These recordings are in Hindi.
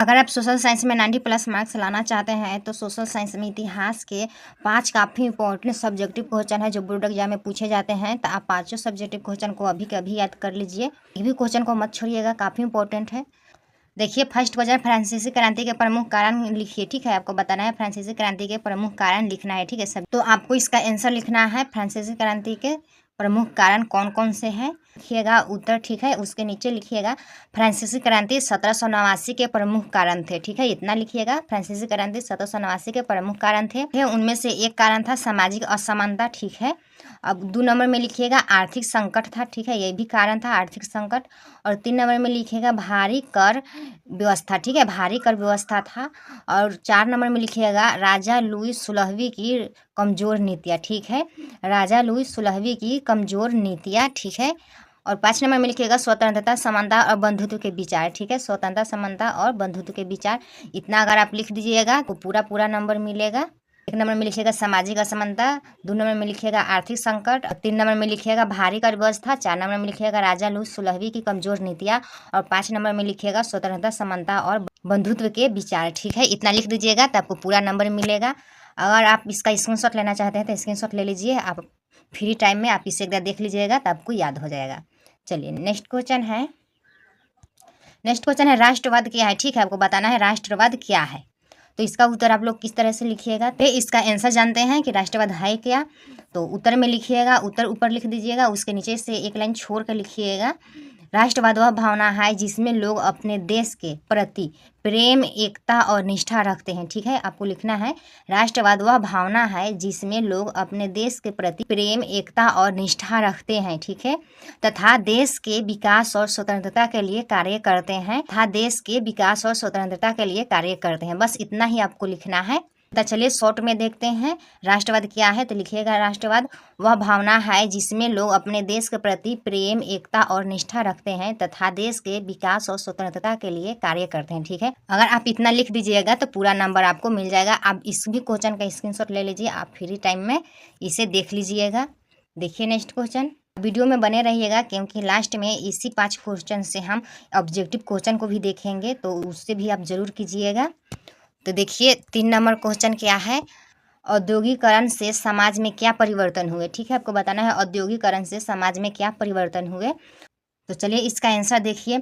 अगर आप सोशल साइंस में 90+ मार्क्स लाना चाहते हैं तो सोशल साइंस में इतिहास के 5 काफ़ी इंपॉर्टेंट सब्जेक्टिव क्वेश्चन है जो बोर्ड एग्जाम में पूछे जाते हैं। तो आप पाँचों सब्जेक्टिव क्वेश्चन को अभी के अभी याद कर लीजिए। ये भी क्वेश्चन को मत छोड़िएगा, काफ़ी इंपॉर्टेंट है। देखिए, फर्स्ट क्वेश्चन, फ्रांसीसी क्रांति के प्रमुख कारण लिखिए। ठीक है, आपको बताना है फ्रांसीसी क्रांति के प्रमुख कारण लिखना है। ठीक है सब, तो आपको इसका आंसर लिखना है। फ्रांसीसी क्रांति के प्रमुख कारण कौन कौन से हैं लिखिएगा उत्तर। ठीक है, उसके नीचे लिखिएगा फ्रांसीसी क्रांति 1789 के प्रमुख कारण थे। ठीक है, इतना लिखिएगा। फ्रांसीसी क्रांति 1789 के प्रमुख कारण थे। उनमें से एक कारण था सामाजिक असमानता। ठीक है, अब 2 नंबर में लिखिएगा आर्थिक संकट था। ठीक है, ये भी कारण था आर्थिक संकट। और 3 नंबर में लिखिएगा भारी कर व्यवस्था। ठीक है, भारी कर व्यवस्था था। और 4 नंबर में लिखिएगा राजा लुई 16वीं की कमज़ोर नीतियाँ। ठीक है, राजा लुई 16वीं की कमज़ोर नीतियाँ। ठीक है, और 5 नंबर में लिखिएगा स्वतंत्रता, समानता और बंधुत्व के विचार। ठीक है, स्वतंत्रता, समानता और बंधुत्व के विचार। इतना अगर आप लिख दीजिएगा तो पूरा नंबर मिलेगा। 1 नंबर में लिखिएगा सामाजिक असमानता, 2 नंबर में लिखिएगा आर्थिक संकट, 3 नंबर में लिखिएगा भारी कर व्यवस्था, 4 नंबर में लिखिएगा राजा लुई 16वीं की कमजोर नीतियाँ, और 5 नंबर में लिखिएगा स्वतंत्रता, समानता और बंधुत्व के विचार। ठीक है, इतना लिख दीजिएगा तो आपको पूरा नंबर मिलेगा। अगर आप इसका स्क्रीनशॉट लेना चाहते हैं तो स्क्रीनशॉट ले लीजिए। आप फ्री टाइम में आप इसे एक बार देख लीजिएगा तो आपको याद हो जाएगा। चलिए नेक्स्ट क्वेश्चन है राष्ट्रवाद क्या है। ठीक है, आपको बताना है राष्ट्रवाद क्या है। तो इसका उत्तर आप लोग किस तरह से लिखिएगा। तो इसका आंसर जानते हैं कि राष्ट्रवाद है क्या। तो उत्तर में लिखिएगा, उत्तर ऊपर लिख दीजिएगा, उसके नीचे से एक लाइन छोड़ कर लिखिएगा राष्ट्रवाद वह भावना है जिसमें लोग अपने देश के प्रति प्रेम, एकता और निष्ठा रखते हैं। ठीक है, आपको लिखना है राष्ट्रवाद वह भावना है जिसमें लोग अपने देश के प्रति प्रेम, एकता और निष्ठा रखते हैं। ठीक है, तथा देश के विकास और स्वतंत्रता के लिए कार्य करते हैं बस इतना ही आपको लिखना है। तो चलिए शॉर्ट में देखते हैं राष्ट्रवाद क्या है। तो लिखिएगा राष्ट्रवाद वह भावना है जिसमें लोग अपने देश के प्रति प्रेम, एकता और निष्ठा रखते हैं तथा देश के विकास और स्वतंत्रता के लिए कार्य करते हैं। ठीक है, अगर आप इतना लिख दीजिएगा तो पूरा नंबर आपको मिल जाएगा। आप इस भी क्वेश्चन का स्क्रीनशॉट ले लीजिए, आप फ्री टाइम में इसे देख लीजिएगा। देखिए नेक्स्ट क्वेश्चन, वीडियो में बने रहिएगा क्योंकि लास्ट में इसी 5 क्वेश्चन से हम ऑब्जेक्टिव क्वेश्चन को भी देखेंगे, तो उससे भी आप जरूर कीजिएगा। तो देखिए 3 नंबर क्वेश्चन क्या है, औद्योगिकरण से समाज में क्या परिवर्तन हुए। ठीक है, आपको बताना है औद्योगिकरण से समाज में क्या परिवर्तन हुए। तो चलिए इसका आंसर देखिए।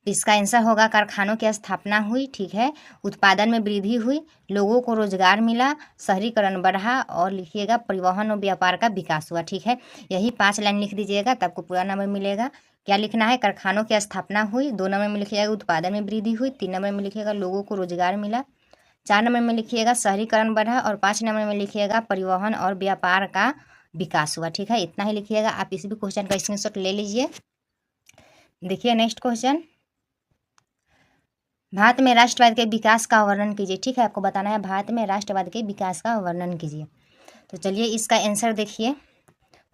इसका आंसर होगा कारखानों की स्थापना हुई। ठीक है, उत्पादन में वृद्धि हुई, लोगों को रोजगार मिला, शहरीकरण बढ़ा, और लिखिएगा परिवहन और व्यापार का विकास हुआ। ठीक है, यही 5 लाइन लिख दीजिएगा तब आपको पूरा नंबर मिलेगा। क्या लिखना है, कारखानों की स्थापना हुई, 2 नंबर में लिखिएगा उत्पादन में वृद्धि हुई, 3 नंबर में लिखिएगा लोगों को रोजगार मिला, 4 नंबर में लिखिएगा शहरीकरण बढ़ा, और 5 नंबर में लिखिएगा परिवहन और व्यापार का विकास हुआ। ठीक है, इतना ही लिखिएगा। आप इसी भी क्वेश्चन का स्क्रीनशॉट ले लीजिए। देखिए नेक्स्ट क्वेश्चन, भारत में राष्ट्रवाद के विकास का वर्णन कीजिए। ठीक है, आपको बताना है भारत में राष्ट्रवाद के विकास का वर्णन कीजिए। तो चलिए इसका आंसर देखिए।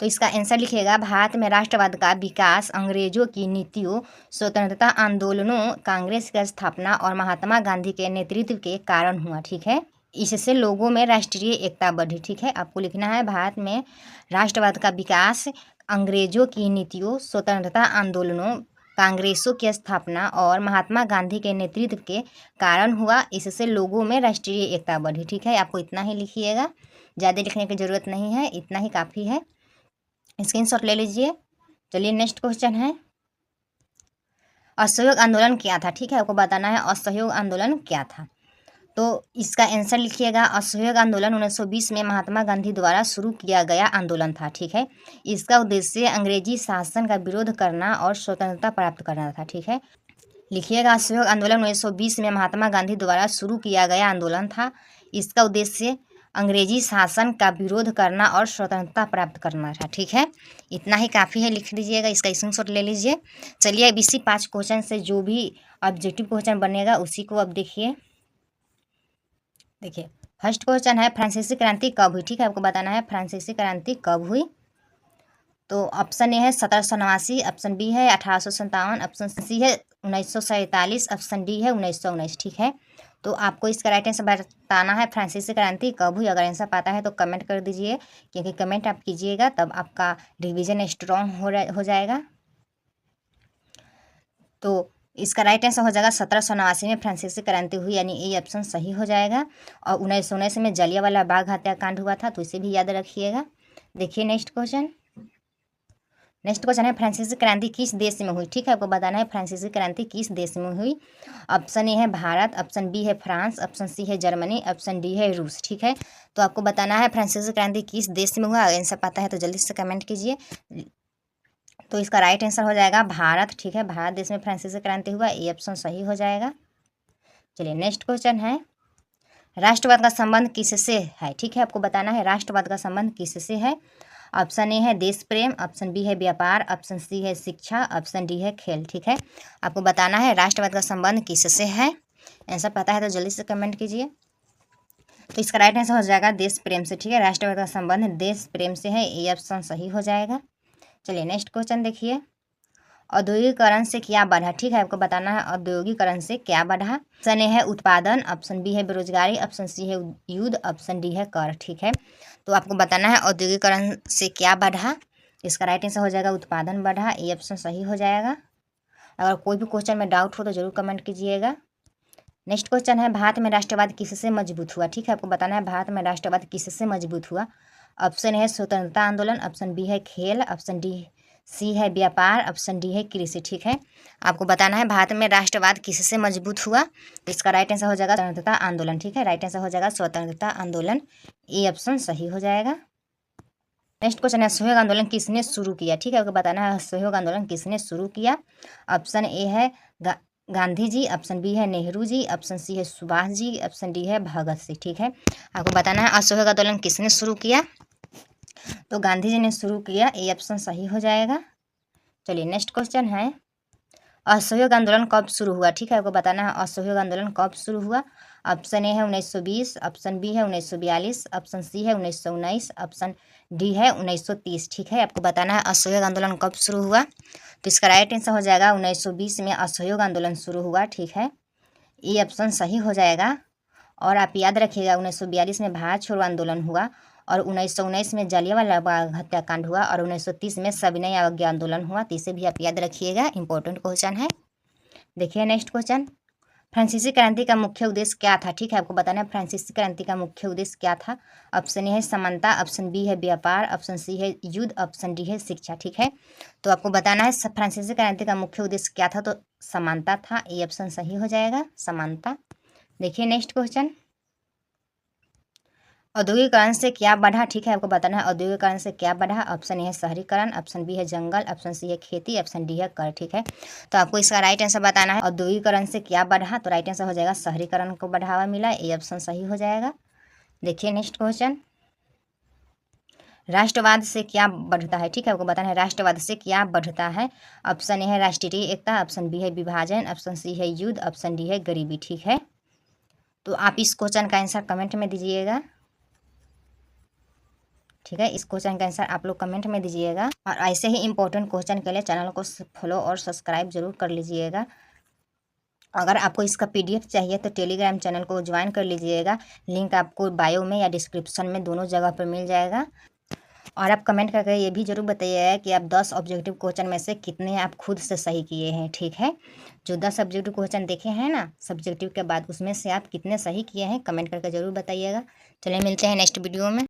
तो इसका आंसर लिखिएगा भारत में राष्ट्रवाद का विकास अंग्रेजों की नीतियों, स्वतंत्रता आंदोलनों, कांग्रेस की स्थापना और महात्मा गांधी के नेतृत्व के कारण हुआ। ठीक है, इससे लोगों में राष्ट्रीय एकता बढ़ी। ठीक है, आपको लिखना है भारत में राष्ट्रवाद का विकास अंग्रेजों की नीतियों, स्वतंत्रता आंदोलनों, कांग्रेसों की स्थापना और महात्मा गांधी के नेतृत्व के कारण हुआ, इससे लोगों में राष्ट्रीय एकता बढ़ी। ठीक है, आपको इतना ही लिखिएगा, ज़्यादा लिखने की ज़रूरत नहीं है, इतना ही काफ़ी है। स्क्रीनशॉट ले लीजिए। चलिए नेक्स्ट क्वेश्चन है, असहयोग आंदोलन क्या था। ठीक है, आपको बताना है असहयोग आंदोलन क्या था। तो इसका आंसर लिखिएगा असहयोग आंदोलन 1920 में महात्मा गांधी द्वारा शुरू किया गया आंदोलन था। ठीक है, इसका उद्देश्य अंग्रेजी शासन का विरोध करना और स्वतंत्रता प्राप्त करना था। ठीक है, लिखिएगा असहयोग आंदोलन 1920 में महात्मा गांधी द्वारा शुरू किया गया आंदोलन था। इसका उद्देश्य अंग्रेजी शासन का विरोध करना और स्वतंत्रता प्राप्त करना था। ठीक है, इतना ही काफ़ी है, लिख लीजिएगा, इसका स्क्रीनशॉट ले लीजिए। चलिए अब इसी 5 क्वेश्चन से जो भी ऑब्जेक्टिव क्वेश्चन बनेगा उसी को अब देखिए। देखिए फर्स्ट क्वेश्चन है फ्रांसीसी क्रांति कब हुई। ठीक है, आपको बताना है फ्रांसीसी क्रांति कब हुई। तो ऑप्शन ए है 1789, ऑप्शन बी है 1857, ऑप्शन सी है 1947, ऑप्शन डी है 1919। ठीक है, तो आपको इसका राइट आंसर बताना है फ्रांसीसी क्रांति कब हुई। अगर आंसर पता है तो कमेंट कर दीजिए, क्योंकि कमेंट आप कीजिएगा तब आपका रिवीजन स्ट्रॉन्ग हो जाएगा। तो इसका राइट आंसर हो जाएगा 1789 में फ्रांसीसी क्रांति हुई, यानी ए ऑप्शन सही हो जाएगा। और 1919 में जलियांवाला बाग हत्याकांड हुआ था, तो इसे भी याद रखिएगा। देखिए नेक्स्ट क्वेश्चन है फ्रांसीसी क्रांति किस देश में हुई। ठीक है, आपको बताना है फ्रांसीसी क्रांति किस देश में हुई। ऑप्शन ए है भारत, ऑप्शन बी है फ्रांस, ऑप्शन सी है जर्मनी, ऑप्शन डी है रूस। ठीक है, तो आपको बताना है फ्रांसीसी क्रांति किस देश में हुआ। आंसर पता है तो जल्दी से कमेंट कीजिए। तो इसका राइट आंसर हो जाएगा भारत। ठीक है, भारत देश में फ्रांसीसी क्रांति हुआ, ये ऑप्शन सही हो जाएगा। चलिए नेक्स्ट क्वेश्चन है राष्ट्रवाद का संबंध किससे है। ठीक है, आपको बताना है राष्ट्रवाद का संबंध किससे है। ऑप्शन ए है देश प्रेम, ऑप्शन बी है व्यापार, ऑप्शन सी है शिक्षा, ऑप्शन डी है खेल। ठीक है, आपको बताना है राष्ट्रवाद का संबंध किससे है। आंसर पता है तो जल्दी से कमेंट कीजिए। तो इसका राइट आंसर हो जाएगा देश प्रेम से। ठीक है, राष्ट्रवाद का संबंध देश प्रेम से है, ये ऑप्शन सही हो जाएगा। चलिए नेक्स्ट क्वेश्चन देखिए औद्योगिकरण से क्या बढ़ा। ठीक है, आपको बताना है औद्योगिकरण से क्या बढ़ा। ऑप्शन ए है उत्पादन, ऑप्शन बी है बेरोजगारी, ऑप्शन सी है युद्ध, ऑप्शन डी है कर। ठीक है, तो आपको बताना है औद्योगिकरण से क्या बढ़ा। इसका राइट आंसर हो जाएगा उत्पादन बढ़ा, ये ऑप्शन सही हो जाएगा। अगर कोई भी क्वेश्चन में डाउट हो तो जरूर कमेंट कीजिएगा। नेक्स्ट क्वेश्चन है भारत में राष्ट्रवाद किससे मजबूत हुआ। ठीक है, आपको बताना है भारत में राष्ट्रवाद किससे मजबूत हुआ। ऑप्शन है स्वतंत्रता आंदोलन, ऑप्शन बी है खेल, ऑप्शन डी सी है व्यापार, ऑप्शन डी है कृषि। ठीक है, आपको बताना है भारत में राष्ट्रवाद किससे मजबूत हुआ। तो इसका राइट आंसर हो जाएगा स्वतंत्रता आंदोलन। ठीक है, राइट आंसर हो जाएगा स्वतंत्रता आंदोलन, ये ऑप्शन सही हो जाएगा। नेक्स्ट क्वेश्चन है असहयोग आंदोलन किसने शुरू किया। ठीक है, आपको बताना है असहयोग आंदोलन किसने शुरू किया। ऑप्शन ए है गांधी जी, ऑप्शन बी है नेहरू जी, ऑप्शन सी है सुभाष जी, ऑप्शन डी है भगत सिंह। ठीक है, आपको बताना है असहयोग आंदोलन किसने शुरू किया। तो गांधी जी ने शुरू किया, ये ऑप्शन सही हो जाएगा। चलिए नेक्स्ट क्वेश्चन है असहयोग आंदोलन कब शुरू हुआ। ठीक है, आपको बताना है असहयोग आंदोलन कब शुरू हुआ। ऑप्शन ए है 1920, ऑप्शन बी है 1942, ऑप्शन सी है 1919, ऑप्शन डी है 1930। ठीक है, आपको बताना है असहयोग आंदोलन कब शुरू हुआ। तो इसका राइट आंसर हो जाएगा 1920 में असहयोग आंदोलन शुरू हुआ। ठीक है, ये ऑप्शन सही हो जाएगा। और आप याद रखिएगा 1942 में भारत छोड़ो आंदोलन हुआ, और 1919 में जलियांवाला बाग हत्याकांड हुआ, और 1930 में सविनय अवज्ञा आंदोलन हुआ। तो इसे भी आप याद रखिएगा, इंपॉर्टेंट क्वेश्चन है। देखिए नेक्स्ट क्वेश्चन फ्रांसीसी क्रांति का मुख्य उद्देश्य क्या था। ठीक है, आपको बताना है फ्रांसीसी क्रांति का मुख्य उद्देश्य क्या था। ऑप्शन ए है समानता, ऑप्शन बी है व्यापार, ऑप्शन सी है युद्ध, ऑप्शन डी है शिक्षा। ठीक है, तो आपको बताना है फ्रांसीसी क्रांति का मुख्य उद्देश्य क्या था। तो समानता था, ये ऑप्शन सही हो जाएगा, समानता। देखिए नेक्स्ट क्वेश्चन औद्योगिकरण से क्या बढ़ा। ठीक है, आपको बताना है औद्योगिकरण से क्या बढ़ा। ऑप्शन ए है शहरीकरण, ऑप्शन बी है जंगल, ऑप्शन सी है खेती, ऑप्शन डी है कर। ठीक है, तो आपको इसका राइट आंसर बताना है औद्योगिकरण से क्या बढ़ा। तो राइट आंसर हो जाएगा शहरीकरण को बढ़ावा मिला, ये ऑप्शन सही हो जाएगा। देखिए नेक्स्ट क्वेश्चन राष्ट्रवाद से क्या बढ़ता है। ठीक है, आपको बताना है राष्ट्रवाद से क्या बढ़ता है। ऑप्शन ए है राष्ट्रीय एकता, ऑप्शन बी है विभाजन, ऑप्शन सी है युद्ध, ऑप्शन डी है गरीबी। ठीक है, तो आप इस क्वेश्चन का आंसर कमेंट में दीजिएगा। ठीक है, इस क्वेश्चन का आंसर आप लोग कमेंट में दीजिएगा। और ऐसे ही इंपॉर्टेंट क्वेश्चन के लिए चैनल को फॉलो और सब्सक्राइब जरूर कर लीजिएगा। अगर आपको इसका पीडीएफ चाहिए तो टेलीग्राम चैनल को ज्वाइन कर लीजिएगा, लिंक आपको बायो में या डिस्क्रिप्शन में दोनों जगह पर मिल जाएगा। और आप कमेंट करके ये भी जरूर बताइएगा कि आप 10 ऑब्जेक्टिव क्वेश्चन में से कितने आप खुद से सही किए हैं। ठीक है, जो 10 ऑब्जेक्टिव क्वेश्चन देखे हैं ना सब्जेक्टिव के बाद, उसमें से आप कितने सही किए हैं कमेंट करके जरूर बताइएगा। चलिए मिलते हैं नेक्स्ट वीडियो में।